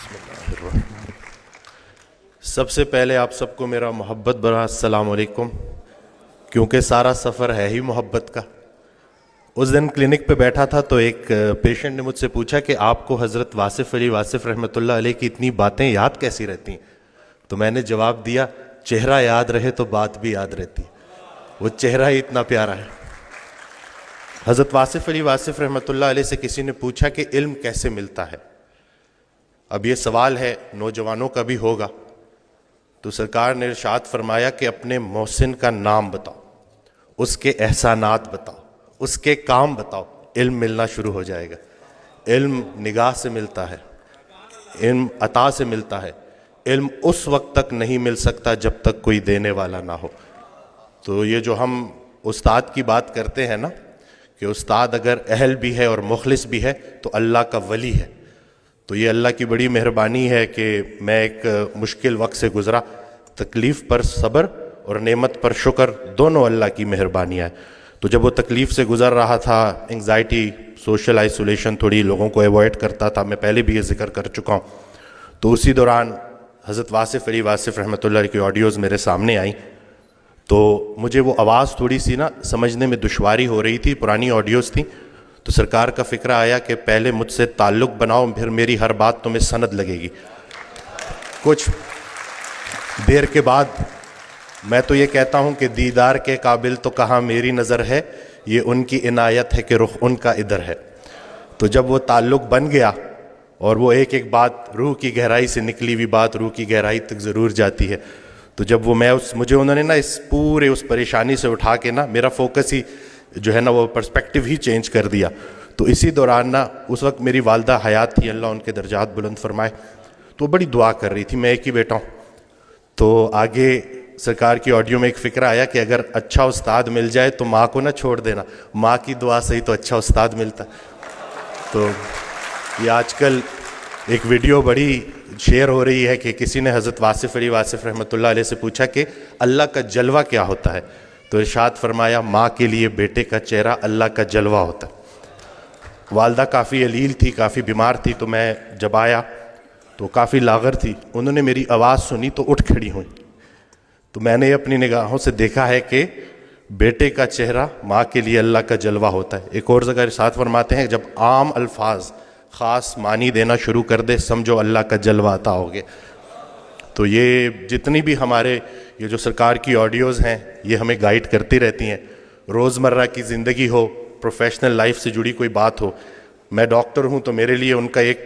بسم اللہ الرحمن۔ سب سے پہلے آپ سب کو میرا محبت بھرا السلام علیکم، کیونکہ سارا سفر ہے ہی محبت کا۔ اس دن کلینک پہ بیٹھا تھا تو ایک پیشنٹ نے مجھ سے پوچھا کہ آپ کو حضرت واصف علی واصف رحمۃ اللہ علیہ کی اتنی باتیں یاد کیسی رہتی ہیں؟ تو میں نے جواب دیا، چہرہ یاد رہے تو بات بھی یاد رہتی ہے، وہ چہرہ ہی اتنا پیارا ہے۔ حضرت واصف علی واصف رحمۃ اللہ علیہ سے کسی نے پوچھا کہ علم کیسے ملتا ہے؟ اب یہ سوال ہے نوجوانوں کا بھی ہوگا، تو سرکار نے ارشاد فرمایا کہ اپنے محسن کا نام بتاؤ، اس کے احسانات بتاؤ، اس کے کام بتاؤ، علم ملنا شروع ہو جائے گا۔ علم نگاہ سے ملتا ہے، علم عطا سے ملتا ہے، علم اس وقت تک نہیں مل سکتا جب تک کوئی دینے والا نہ ہو۔ تو یہ جو ہم استاد کی بات کرتے ہیں نا کہ استاد اگر اہل بھی ہے اور مخلص بھی ہے تو اللہ کا ولی ہے، تو یہ اللہ کی بڑی مہربانی ہے کہ میں ایک مشکل وقت سے گزرا، تکلیف پر صبر اور نعمت پر شکر دونوں اللہ کی مہربانیاں ہیں۔ تو جب وہ تکلیف سے گزر رہا تھا، انگزائٹی، سوشل آئسولیشن، تھوڑی لوگوں کو ایوائڈ کرتا تھا، میں پہلے بھی یہ ذکر کر چکا ہوں، تو اسی دوران حضرت واصف علی واصف رحمۃ اللہ علیہ کی آڈیوز میرے سامنے آئیں، تو مجھے وہ آواز تھوڑی سی نا سمجھنے میں دشواری ہو رہی تھی، پرانی آڈیوز تھیں، تو سرکار کا فکرہ آیا کہ پہلے مجھ سے تعلق بناؤ، پھر میری ہر بات تمہیں سند لگے گی۔ کچھ دیر کے بعد میں تو یہ کہتا ہوں کہ دیدار کے قابل تو کہاں میری نظر ہے، یہ ان کی عنایت ہے کہ رخ ان کا ادھر ہے۔ تو جب وہ تعلق بن گیا اور وہ ایک ایک بات روح کی گہرائی سے نکلی ہوئی بات روح کی گہرائی تک ضرور جاتی ہے، تو جب وہ مجھے انہوں نے نا اس پورے اس پریشانی سے اٹھا کے نا میرا فوکس ہی جو ہے نا وہ پرسپیکٹیو ہی چینج کر دیا۔ تو اسی دوران نا اس وقت میری والدہ حیات تھی، اللہ ان کے درجات بلند فرمائے، تو بڑی دعا کر رہی تھی، میں ایک ہی بیٹا ہوں۔ تو آگے سرکار کی آڈیو میں ایک فکر آیا کہ اگر اچھا استاد مل جائے تو ماں کو نہ چھوڑ دینا، ماں کی دعا سے ہی تو اچھا استاد ملتا۔ تو یہ آج کل ایک ویڈیو بڑی شیئر ہو رہی ہے کہ کسی نے حضرت واصف علی واصف رحمۃ اللہ علیہ سے پوچھا کہ اللہ کا جلوہ کیا ہوتا ہے؟ تو ارشاد فرمایا، ماں کے لیے بیٹے کا چہرہ اللہ کا جلوہ ہوتا ہے۔ والدہ کافی علیل تھی، کافی بیمار تھی، تو میں جب آیا تو کافی لاغر تھی، انہوں نے میری آواز سنی تو اٹھ کھڑی ہوئی، تو میں نے اپنی نگاہوں سے دیکھا ہے کہ بیٹے کا چہرہ ماں کے لیے اللہ کا جلوہ ہوتا ہے۔ ایک اور جگہ ارشاد فرماتے ہیں، جب عام الفاظ خاص معنی دینا شروع کر دے سمجھو اللہ کا جلوہ عطا ہوگے۔ تو یہ جتنی بھی ہمارے یہ جو سرکار کی آڈیوز ہیں یہ ہمیں گائیڈ کرتی رہتی ہیں، روزمرہ کی زندگی ہو، پروفیشنل لائف سے جڑی کوئی بات ہو۔ میں ڈاکٹر ہوں تو میرے لیے ان کا ایک